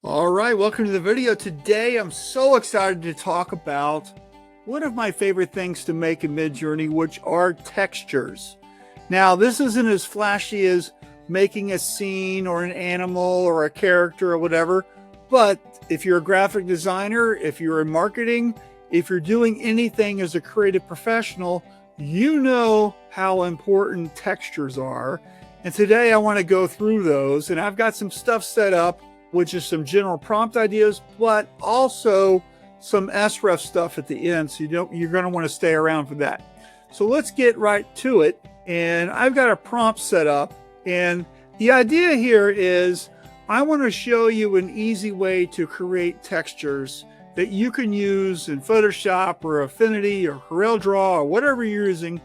All right, welcome to the video. Today, I'm so excited to talk about one of my favorite things to make in Midjourney, which are textures. Now, this isn't as flashy as making a scene or an animal or a character or whatever, but if you're a graphic designer, if you're in marketing, if you're doing anything as a creative professional, you know how important textures are. And today I want to go through those, and I've got some stuff set up, which is some general prompt ideas, but also some SREF stuff at the end. So you're going to want to stay around for that. So let's get right to it. And I've got a prompt set up. And the idea here is I want to show you an easy way to create textures that you can use in Photoshop or Affinity or CorelDRAW or whatever you're using.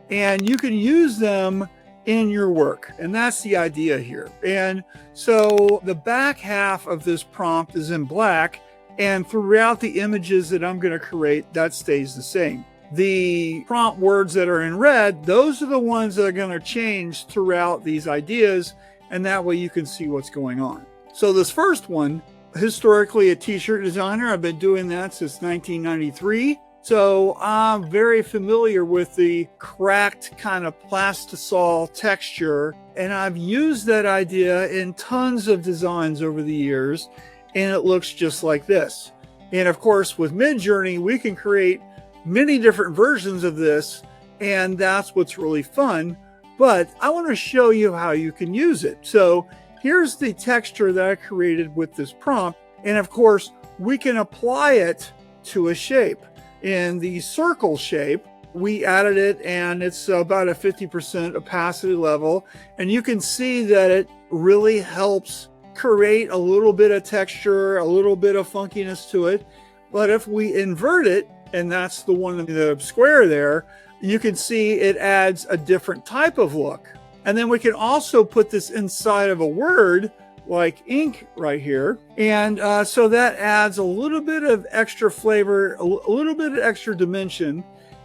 And you can use them in your work. And that's the idea here. And so the back half of this prompt is in black, and throughout the images that I'm going to create, that stays the same. The prompt words that are in red, those are the ones that are going to change throughout these ideas, and that way you can see what's going on. So this first one, historically a t-shirt designer, I've been doing that since 1993. So I'm very familiar with the cracked kind of plastisol texture, and I've used that idea in tons of designs over the years, and it looks just like this. And of course, with Midjourney, we can create many different versions of this, and that's what's really fun. But I want to show you how you can use it. So here's the texture that I created with this prompt, and of course, we can apply it to a shape. In the circle shape, we added it, and it's about a 50% opacity level. And you can see that it really helps create a little bit of texture, a little bit of funkiness to it. But if we invert it, and that's the one in the square there, you can see it adds a different type of look. And then we can also put this inside of a word like ink right here. And so that adds a little bit of extra flavor, a little bit of extra dimension.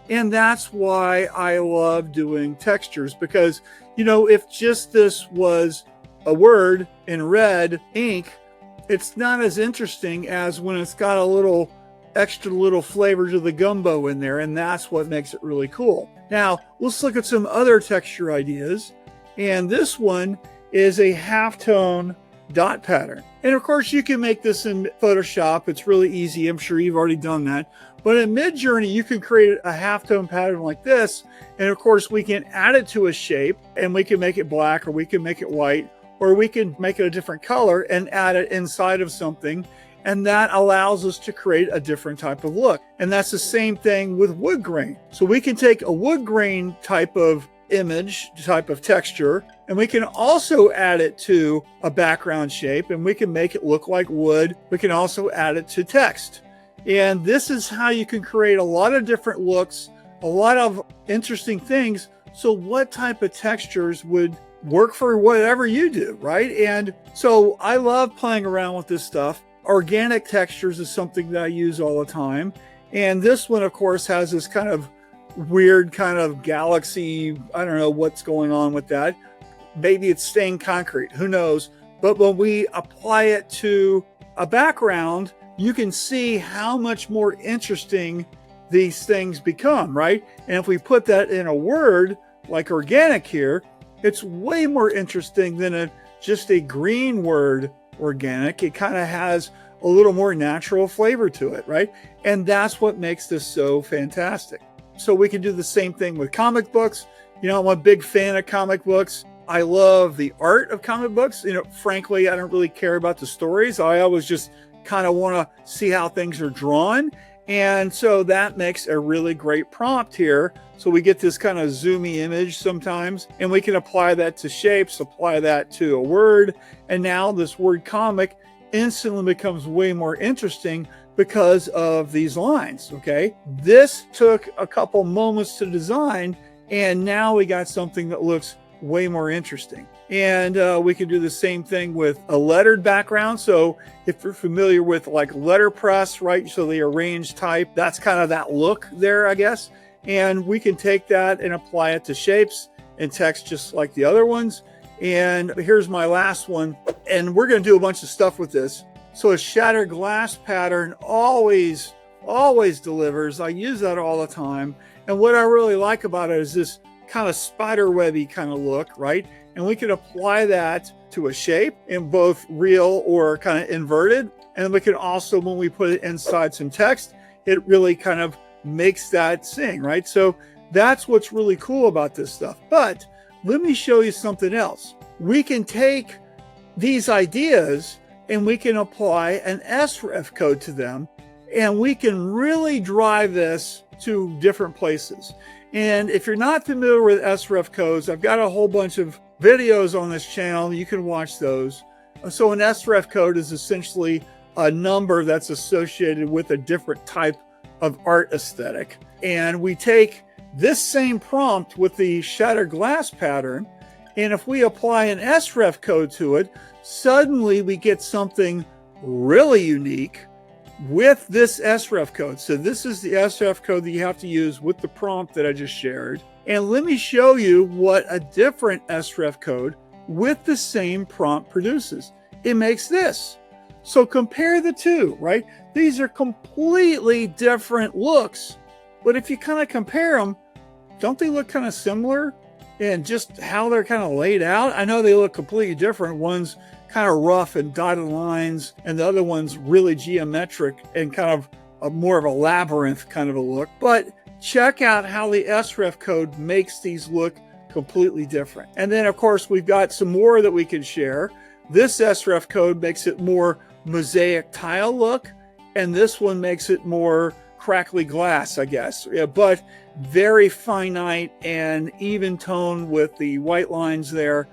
And that's why I love doing textures, because, you know, if just this was a word in red ink, it's not as interesting as when it's got a little extra little flavor to the gumbo in there. And that's what makes it really cool. Now let's look at some other texture ideas. And this one is a halftone dot pattern. And of course, you can make this in Photoshop. It's really easy. I'm sure you've already done that. But in Midjourney, you can create a halftone pattern like this. And of course, we can add it to a shape, and we can make it black, or we can make it white, or we can make it a different color and add it inside of something. And that allows us to create a different type of look. And that's the same thing with wood grain. So we can take a wood grain type of image, type of texture, and we can also add it to a background shape, and we can make it look like wood. We can also add it to text. And this is how you can create a lot of different looks, a lot of interesting things. So what type of textures would work for whatever you do, right? And so I love playing around with this stuff. Organic textures is something that I use all the time. And this one, of course, has this kind of weird kind of galaxy. I don't know what's going on with that. Maybe it's stained concrete, who knows? But when we apply it to a background, you can see how much more interesting these things become, right? And if we put that in a word like organic here, it's way more interesting than just a green word organic. It kind of has a little more natural flavor to it, right? And that's what makes this so fantastic. So we can do the same thing with comic books. You know, I'm a big fan of comic books. I love the art of comic books. You know, frankly, I don't really care about the stories. I always just kind of want to see how things are drawn. And so that makes a really great prompt here. So we get this kind of zoomy image sometimes, and we can apply that to shapes, apply that to a word. And now this word comic instantly becomes way more interesting because of these lines, okay? This took a couple moments to design, and now we got something that looks way more interesting. And we can do the same thing with a lettered background. So if you're familiar with like letterpress, right? So the arranged type, that's kind of that look there, I guess. And we can take that and apply it to shapes and text just like the other ones. And here's my last one. And we're going to do a bunch of stuff with this. So a shattered glass pattern always delivers. I use that all the time. And what I really like about it is this kind of spider webby kind of look, right? And we can apply that to a shape in both real or kind of inverted. And we can also, when we put it inside some text, it really kind of makes that sing, right? So that's what's really cool about this stuff. But let me show you something else. We can take these ideas and we can apply an SREF code to them, and we can really drive this to different places. And if you're not familiar with SREF codes, I've got a whole bunch of videos on this channel. You can watch those. So an SREF code is essentially a number that's associated with a different type of art aesthetic. And we take this same prompt with the shattered glass pattern, and if we apply an SREF code to it, suddenly we get something really unique with this SREF code. So this is the SREF code that you have to use with the prompt that I just shared. And let me show you what a different SREF code with the same prompt produces. It makes this. So compare the two, right? These are completely different looks, but if you kind of compare them, don't they look kind of similar in just how they're kind of laid out? I know they look completely different. One's kind of rough and dotted lines, and the other one's really geometric and kind of more of a labyrinth kind of a look. But check out how the SREF code makes these look completely different. And then, of course, we've got some more that we can share. This SREF code makes it more mosaic tile look, and this one makes it more crackly glass, I guess. Yeah, but very finite and even tone with the white lines there.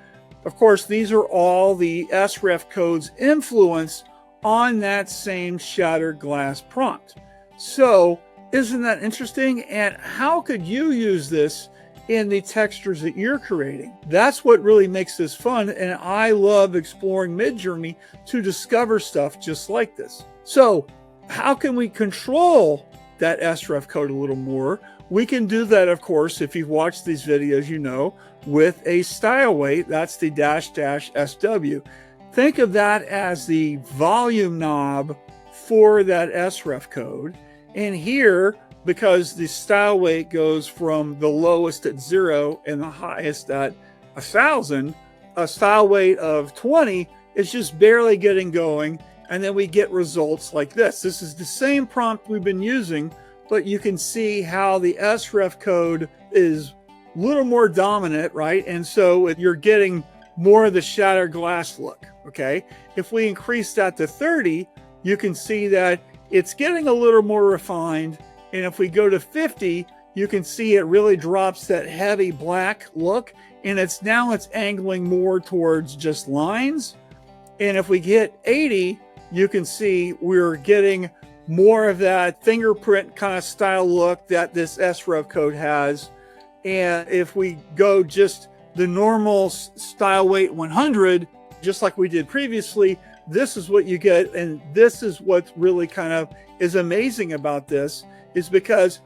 Of course, these are all the SREF code's influence on that same shattered glass prompt. So isn't that interesting? And how could you use this in the textures that you're creating? That's what really makes this fun. And I love exploring Midjourney to discover stuff just like this. So how can we control that SREF code a little more? We can do that, of course, if you've watched these videos, you know, with a style weight. That's the --SW. Think of that as the volume knob for that SREF code. And here, because the style weight goes from the lowest at 0 and the highest at 1,000, a style weight of 20 is just barely getting going. And then we get results like this. This is the same prompt we've been using, but you can see how the SREF code is a little more dominant, right? And so you're getting more of the shattered glass look, okay? If we increase that to 30, you can see that it's getting a little more refined. And if we go to 50, you can see it really drops that heavy black look, and it's angling more towards just lines. And if we hit 80, you can see we're getting more of that fingerprint kind of style look that this SREF code has. And if we go just the normal style weight 100, just like we did previously, this is what you get. And this is what really kind of is amazing about this, is because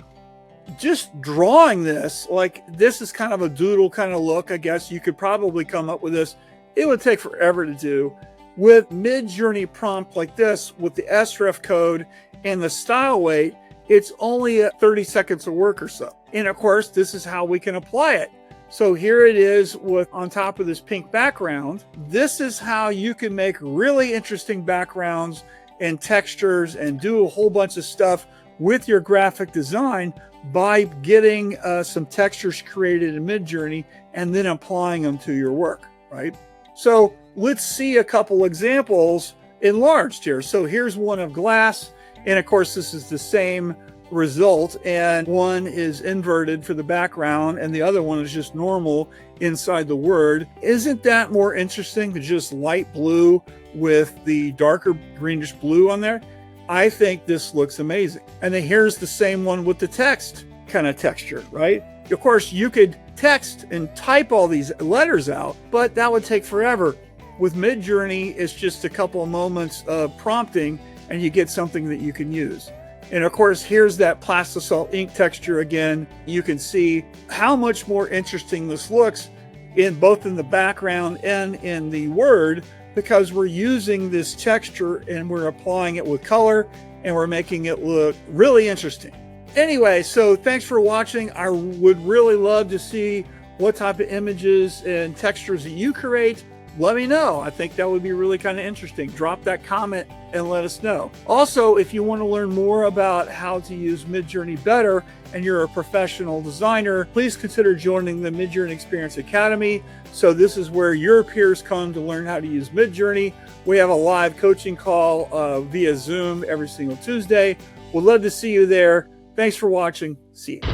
just drawing this, like this is kind of a doodle kind of look. I guess you could probably come up with this. It would take forever to do. With Midjourney prompt like this, with the SREF code and the style weight, it's only 30 seconds of work or so. And of course, this is how we can apply it. So here it is with on top of this pink background. This is how you can make really interesting backgrounds and textures and do a whole bunch of stuff with your graphic design by getting some textures created in Midjourney and then applying them to your work, right? So let's see a couple examples enlarged here. So here's one of glass, and of course this is the same result, and one is inverted for the background and the other one is just normal inside the word. Isn't that more interesting than just light blue with the darker greenish blue on there? I think this looks amazing. And then here's the same one with the text kind of texture, right? Of course, you could text and type all these letters out, but that would take forever. With Midjourney, it's just a couple of moments of prompting and you get something that you can use. And of course, here's that plastisol ink texture again. You can see how much more interesting this looks in both in the background and in the word because we're using this texture and we're applying it with color and we're making it look really interesting. Anyway, so thanks for watching. I would really love to see what type of images and textures that you create. Let me know. I think that would be really kind of interesting. Drop that comment and let us know. Also, if you want to learn more about how to use Midjourney better and you're a professional designer, please consider joining the Midjourney Experience Academy. So this is where your peers come to learn how to use Midjourney. We have a live coaching call via Zoom every single Tuesday. We'd love to see you there. Thanks for watching. See you.